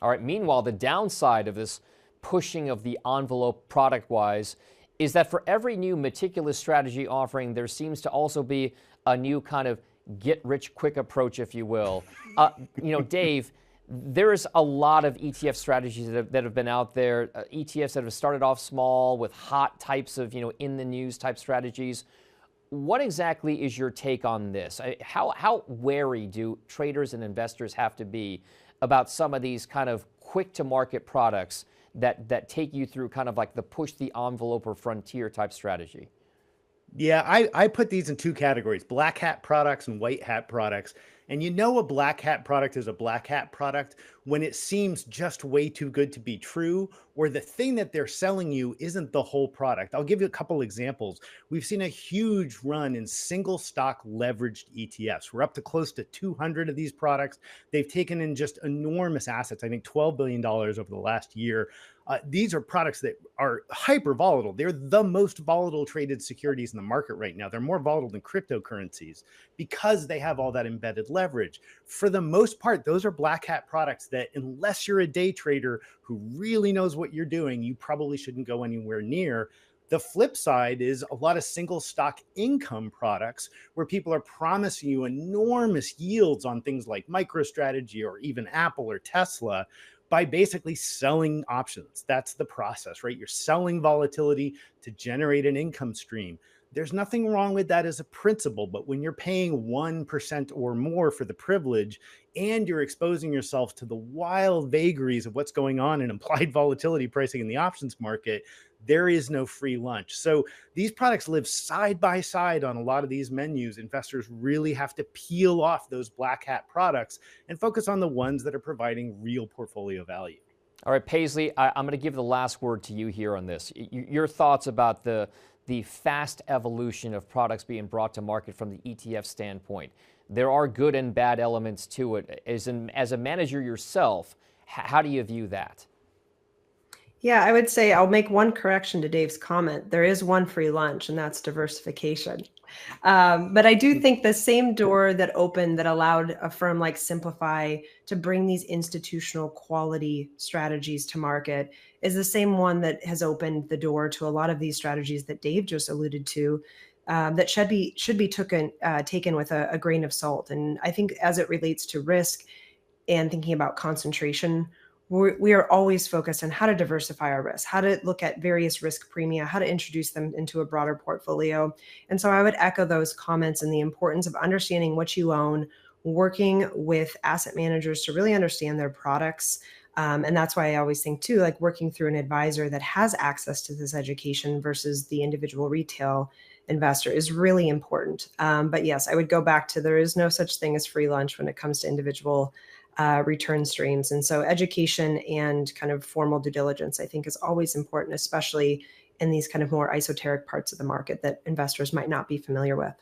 All right. Meanwhile, the downside of this pushing of the envelope product-wise is that for every new meticulous strategy offering, there seems to also be a new kind of get-rich-quick approach, if you will. Dave, there's a lot of ETF strategies that have been out there, ETFs that have started off small with hot types of, in-the-news type strategies. What exactly is your take on this? How wary do traders and investors have to be about some of these kind of quick-to-market products that take you through kind of like the push the envelope or frontier type strategy? Yeah, I put these in two categories: black hat products and white hat products. And a black hat product is a black hat product when it seems just way too good to be true, or the thing that they're selling you isn't the whole product. I'll give you a couple examples. We've seen a huge run in single stock leveraged ETFs. We're up to close to 200 of these products. They've taken in just enormous assets, I think $12 billion over the last year. These are products that are hyper volatile. They're the most volatile traded securities in the market right now. They're more volatile than cryptocurrencies because they have all that embedded leverage. For the most part, those are black hat products that, unless you're a day trader who really knows what you're doing, you probably shouldn't go anywhere near. The flip side is a lot of single stock income products where people are promising you enormous yields on things like MicroStrategy or even Apple or Tesla by basically selling options. That's the process, right? You're selling volatility to generate an income stream. There's nothing wrong with that as a principle, but when you're paying 1% or more for the privilege and you're exposing yourself to the wild vagaries of what's going on in implied volatility pricing in the options market, there is no free lunch. So these products live side by side on a lot of these menus. Investors really have to peel off those black hat products and focus on the ones that are providing real portfolio value. All right, Paisley, I'm going to give the last word to you here on this. Your thoughts about the fast evolution of products being brought to market from the ETF standpoint. There are good and bad elements to it. As a manager yourself, how do you view that? Yeah, I would say I'll make one correction to Dave's comment. There is one free lunch, and that's diversification. But I do think the same door that opened that allowed a firm like Simplify to bring these institutional quality strategies to market is the same one that has opened the door to a lot of these strategies that Dave just alluded to, that should be taken with a grain of salt. And I think as it relates to risk and thinking about concentration, we are always focused on how to diversify our risk, how to look at various risk premia, how to introduce them into a broader portfolio. And so I would echo those comments and the importance of understanding what you own, working with asset managers to really understand their products. And that's why I always think too, like working through an advisor that has access to this education versus the individual retail investor is really important. But yes, I would go back to there is no such thing as free lunch when it comes to individual return streams. And so education and kind of formal due diligence, I think, is always important, especially in these kind of more esoteric parts of the market that investors might not be familiar with.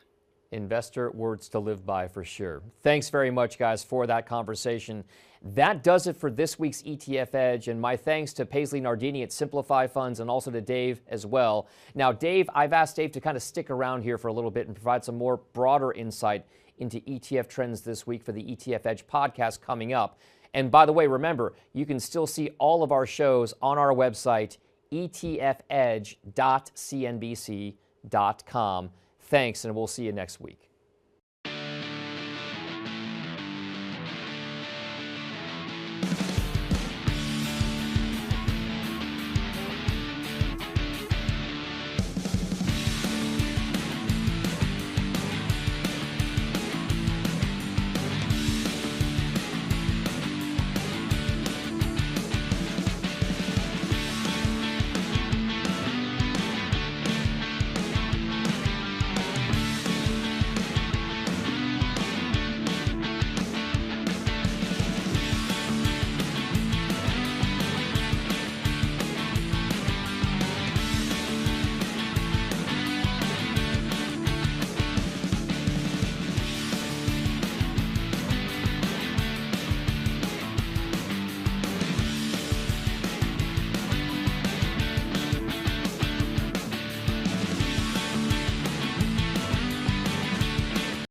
Investor words to live by for sure. Thanks very much, guys, for that conversation. That does it for this week's ETF Edge, and my thanks to Paisley Nardini at Simplify Funds and also to Dave as well. Now, Dave, I've asked Dave to kind of stick around here for a little bit and provide some more broader insight into ETF trends this week for the ETF Edge podcast coming up. And by the way, remember, you can still see all of our shows on our website, etfedge.cnbc.com. Thanks, and we'll see you next week.